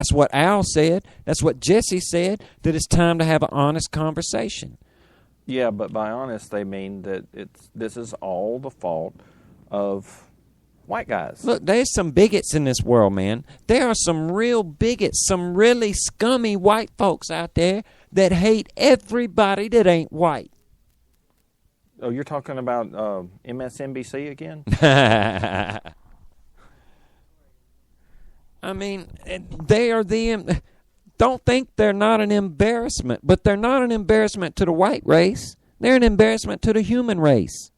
That's what Al said. That's what Jesse said, that it's time to have an honest conversation. Yeah, but by honest, they mean that this is all the fault of white guys. Look, there's some bigots in this world, man. There are some real bigots, some really scummy white folks out there that hate everybody that ain't white. Oh, you're talking about MSNBC again? I mean, they are don't think they're not an embarrassment, but they're not an embarrassment to the white race. They're an embarrassment to the human race.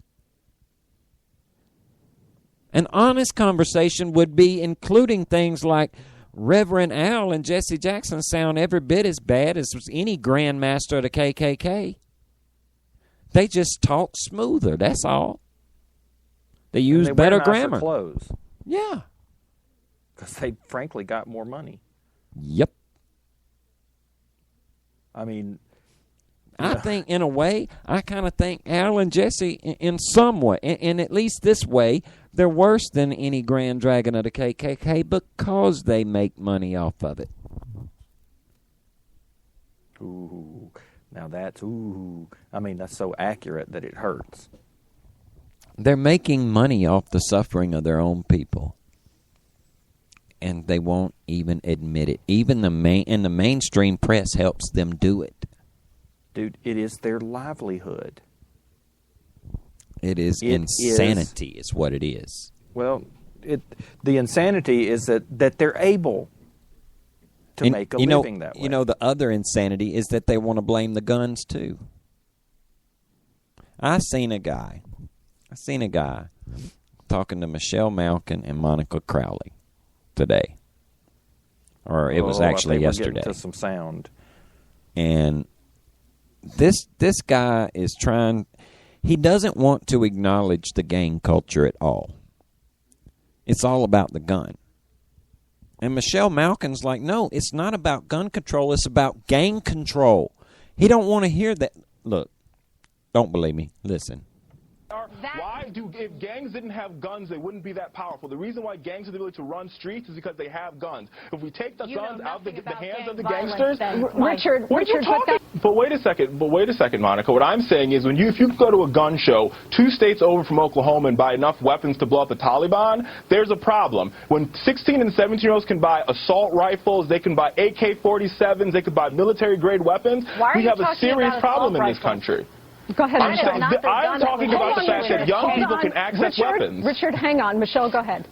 An honest conversation would be including things like Reverend Al and Jesse Jackson sound every bit as bad as any grandmaster of the KKK. They just talk smoother, that's all. They use better grammar. Clothes. Yeah. Because they frankly got more money. Yep. I mean, I think in a way, I kind of think Al and Jesse in some way, and at least this way, they're worse than any Grand Dragon of the KKK because they make money off of it. Ooh. Now that's, I mean, that's so accurate that it hurts. They're making money off the suffering of their own people. And they won't even admit it. Even the mainstream press helps them do it. Dude, it is their livelihood. It is insanity is what it is. Well, the insanity is that they're able to make a living that way. You know, the other insanity is that they want to blame the guns, too. I seen a guy talking to Michelle Malkin and Monica Crowley today. Or it was actually yesterday. We're getting to some sound. And this guy is trying... He doesn't want to acknowledge the gang culture at all. It's all about the gun. And Michelle Malkin's like, no, it's not about gun control. It's about gang control. He don't want to hear that. Look, don't believe me. Listen. If gangs didn't have guns, they wouldn't be that powerful. The reason why gangs have the ability to run streets is because they have guns. If we take the guns out of the hands of the gangsters, Richard, But wait a second, Monica. What I'm saying is, if you go to a gun show 2 states over from Oklahoma and buy enough weapons to blow up the Taliban, there's a problem. When 16 and 17-year-olds can buy assault rifles, they can buy AK-47s, they can buy military-grade weapons, we have a serious problem in this country. Go ahead, Michelle. I'm talking about the fact that young people can access weapons. Richard, hang on. Michelle, go ahead.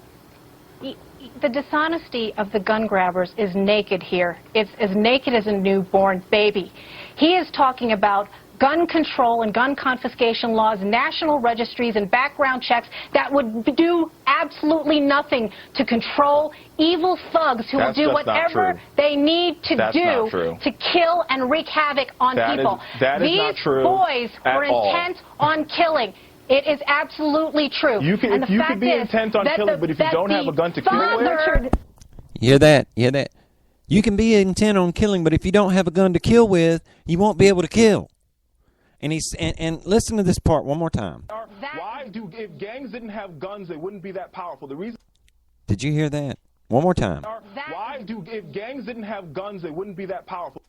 The dishonesty of the gun grabbers is naked here. It's as naked as a newborn baby. He is talking about gun control and gun confiscation laws, national registries, and background checks that would do absolutely nothing to control evil thugs who will do whatever they need to do to kill and wreak havoc on people. These boys were intent on killing. It is absolutely true. You can be intent on killing, but if you don't have a gun to kill with... You hear that? You hear that? You can be intent on killing, but if you don't have a gun to kill with, you won't be able to kill. And and listen to this part one more time. If gangs didn't have guns, they wouldn't be that powerful. Did you hear that? One more time. If gangs didn't have guns, they wouldn't be that powerful.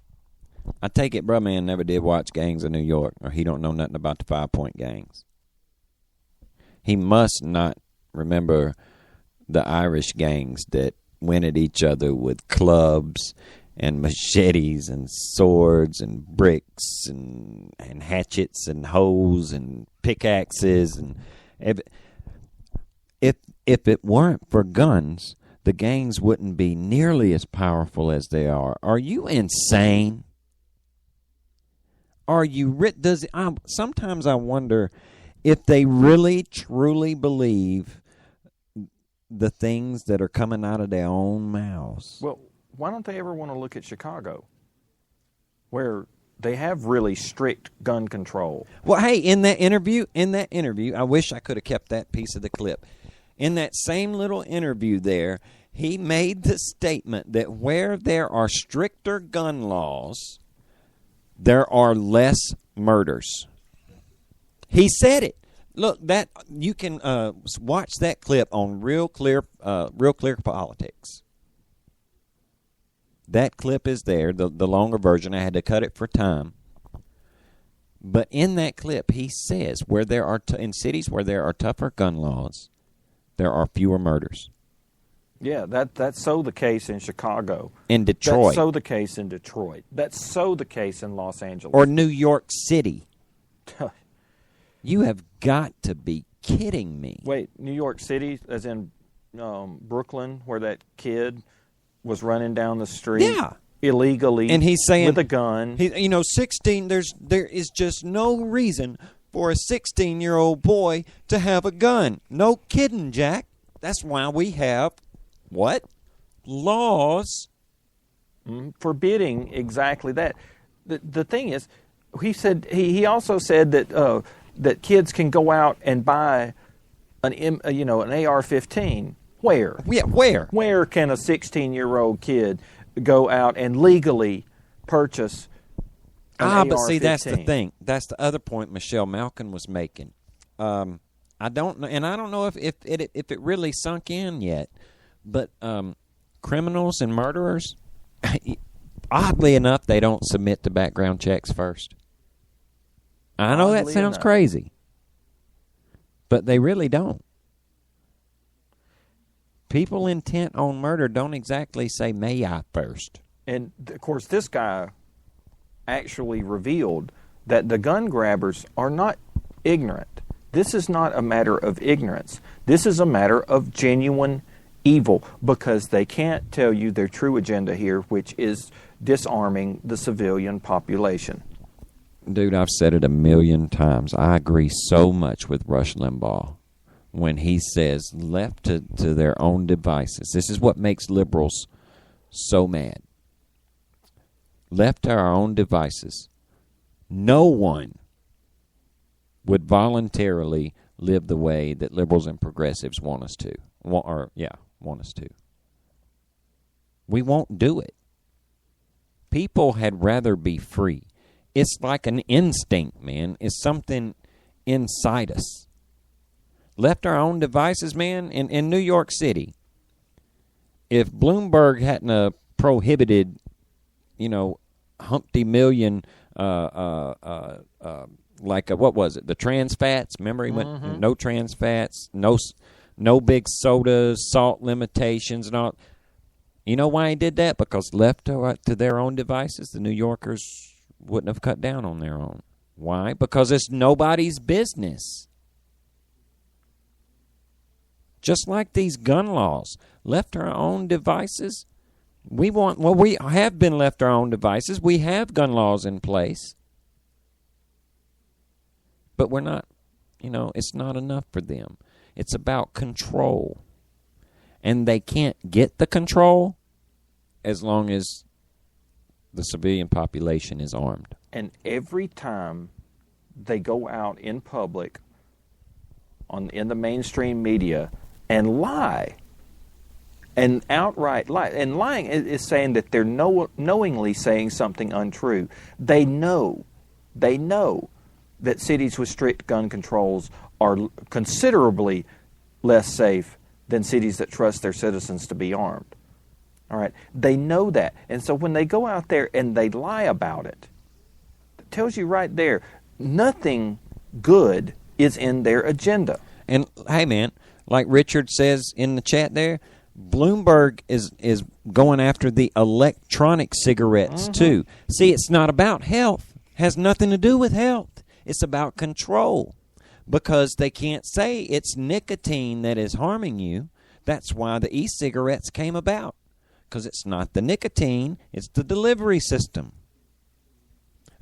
I take it, bruh man never did watch Gangs of New York, or he don't know nothing about the 5-point gangs. He must not remember the Irish gangs that went at each other with clubs and machetes and swords and bricks and hatchets and hoes and pickaxes. And if it weren't for guns, the gangs wouldn't be nearly as powerful as they are. Are you insane? Are you? Sometimes I wonder if they really truly believe the things that are coming out of their own mouths. Well, why don't they ever want to look at Chicago, where they have really strict gun control? Well, hey, in that interview, I wish I could have kept that piece of the clip. In that same little interview there, he made the statement that where there are stricter gun laws, there are less murders. He said it. Look, that you can watch that clip on Real Clear Politics. That clip is there, the longer version. I had to cut it for time. But in that clip, he says where there are in cities where there are tougher gun laws, there are fewer murders. Yeah, that's so the case in Chicago. In Detroit. That's so the case in Detroit. That's so the case in Los Angeles. Or New York City. You have got to be kidding me. Wait, New York City, as in Brooklyn, where that kid was running down the street illegally, and he's saying with a gun. 16. There is just no reason for a 16-year-old boy to have a gun. No kidding, Jack. That's why we have what laws forbidding exactly that. The thing is, he also said that that kids can go out and buy an AR-15. Where? Yeah, where? Where can a 16-year-old kid go out and legally purchase an AR-15? But see, that's the thing. That's the other point Michelle Malkin was making. I don't know, and I don't know if it really sunk in yet. But criminals and murderers, oddly enough, they don't submit to background checks first. I know that sounds crazy, but they really don't. People intent on murder don't exactly say, "May I?" first. And, of course, this guy actually revealed that the gun grabbers are not ignorant. This is not a matter of ignorance. This is a matter of genuine evil, because they can't tell you their true agenda here, which is disarming the civilian population. Dude, I've said it a million times. I agree so much with Rush Limbaugh when he says left to their own devices. This is what makes liberals so mad. Left to our own devices, no one would voluntarily live the way that liberals and progressives want us to. Want us to. We won't do it. People had rather be free. It's like an instinct, man. It's something inside us. Left our own devices, man, in New York City. If Bloomberg hadn't prohibited, Humpty Million, what was it? The trans fats. Remember, he went no trans fats, no big sodas, salt limitations, and all. You know why he did that? Because left to their own devices, the New Yorkers wouldn't have cut down on their own. Why? Because it's nobody's business. Just like these gun laws. Left to our own devices, we have been left to our own devices. We have gun laws in place. But we're not, it's not enough for them. It's about control. And they can't get the control as long as the civilian population is armed. And every time they go out in public in the mainstream media and lie, and outright lie, and lying is saying that they're knowingly saying something untrue. They know that cities with strict gun controls are considerably less safe than cities that trust their citizens to be armed. All right? They know that. And so when they go out there and they lie about it, it tells you right there, nothing good is in their agenda. And, hey, man, like Richard says in the chat there, Bloomberg is going after the electronic cigarettes, too. See, it's not about health. It has nothing to do with health. It's about control. Because they can't say it's nicotine that is harming you. That's why the e-cigarettes came about. Because it's not the nicotine, it's the delivery system.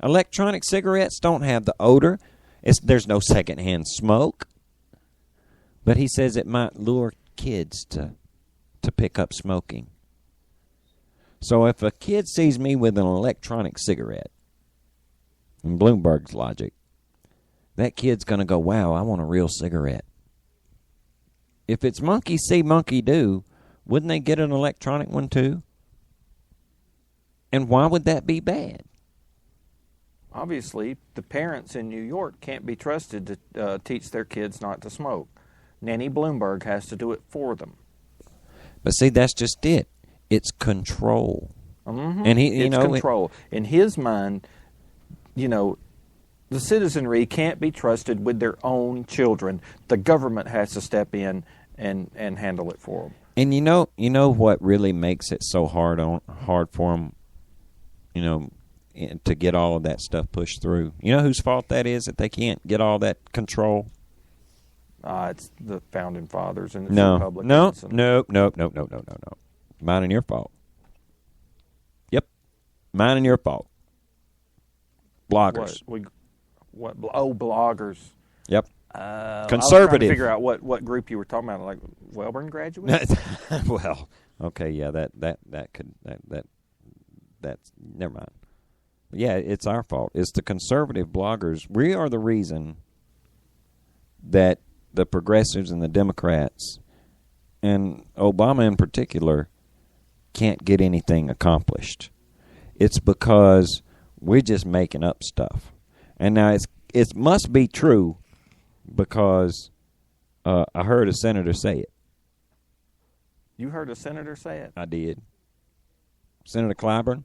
Electronic cigarettes don't have the odor. There's no secondhand smoke. But he says it might lure kids to pick up smoking. So if a kid sees me with an electronic cigarette, in Bloomberg's logic, that kid's going to go, wow, I want a real cigarette. If it's monkey see, monkey do, wouldn't they get an electronic one too? And why would that be bad? Obviously, the parents in New York can't be trusted to teach their kids not to smoke. Nanny Bloomberg has to do it for them. But see, that's just it. It's control. And it's control. In his mind, the citizenry can't be trusted with their own children. The government has to step in and handle it for them. And you know what really makes it so hard for them, to get all of that stuff pushed through. You know whose fault that is, that they can't get all that control? It's the founding fathers and the No. Republicans. Mine and your fault. Yep, mine and your fault. Bloggers. Bloggers. Yep. Conservative. Conservative. I was trying to figure out what group you were talking about, like Wellborn graduates. Well, okay, yeah, that's never mind. But yeah, it's our fault. It's the conservative bloggers. We are the reason that the progressives and the Democrats, and Obama in particular, can't get anything accomplished. It's because we're just making up stuff. And now it must be true because I heard a senator say it. You heard a senator say it? I did. Senator Clyburn.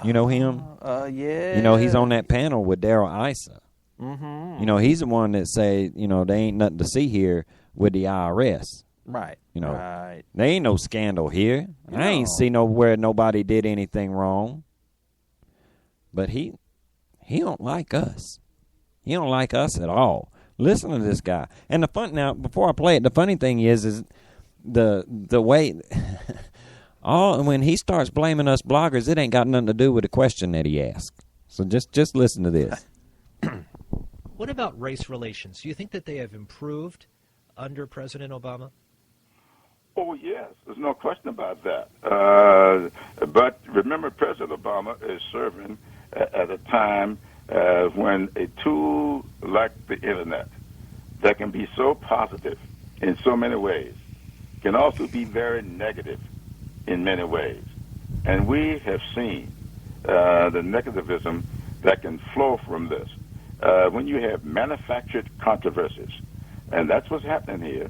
You know him? Yeah. He's on that panel with Darrell Issa. Mm-hmm. He's the one that say, they ain't nothing to see here with the IRS. Right. Right. There ain't no scandal here. I ain't see nowhere nobody did anything wrong. But he don't like us. He don't like us at all. Listen to this guy. And now before I play it, the funny thing is the way when he starts blaming us bloggers, it ain't got nothing to do with the question that he asked. So just listen to this. What about race relations? Do you think that they have improved under President Obama? Oh, yes. There's no question about that. But remember, President Obama is serving at a time when a tool like the Internet that can be so positive in so many ways can also be very negative in many ways. And we have seen the negativism that can flow from this. When you have manufactured controversies, and that's what's happening here,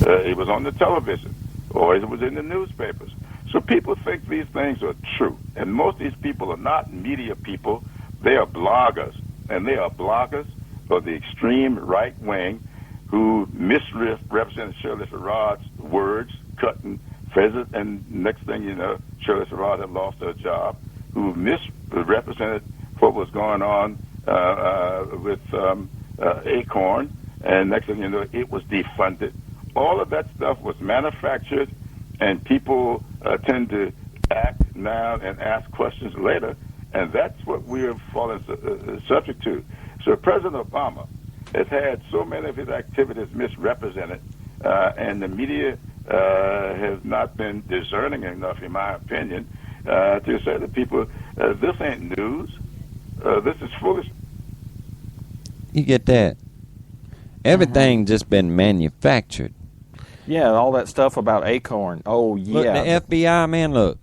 it was on the television or it was in the newspapers. So people think these things are true. And most of these people are not media people. They are bloggers. And they are bloggers of the extreme right wing who misrepresent Shirley Sherrod's words, cutting pheasant, and next thing you know, Shirley Sherrod had lost her job, who misrepresented what was going on with Acorn, and next thing you know, it was defunded. All of that stuff was manufactured, and people tend to act now and ask questions later, and that's what we're falling subject to. So President Obama has had so many of his activities misrepresented, and the media has not been discerning enough, in my opinion, to say to people, this ain't news. This is foolish. You get that? Everything just been manufactured. Yeah, all that stuff about Acorn. Oh, yeah. Look, the FBI, man, look.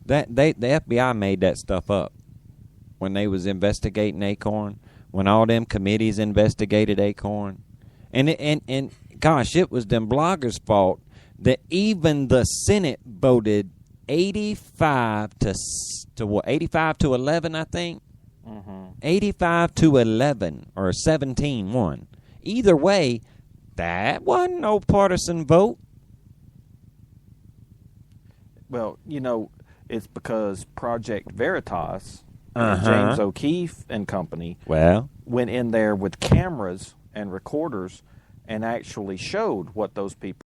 The FBI made that stuff up when they was investigating Acorn, when all them committees investigated Acorn. And gosh, it was them bloggers' fault that even the Senate voted 85 to 11, I think. 85 to 11 or 17-1. Either way, that wasn't no partisan vote. Well, it's because Project Veritas, James O'Keefe and company, went in there with cameras and recorders and actually showed what those people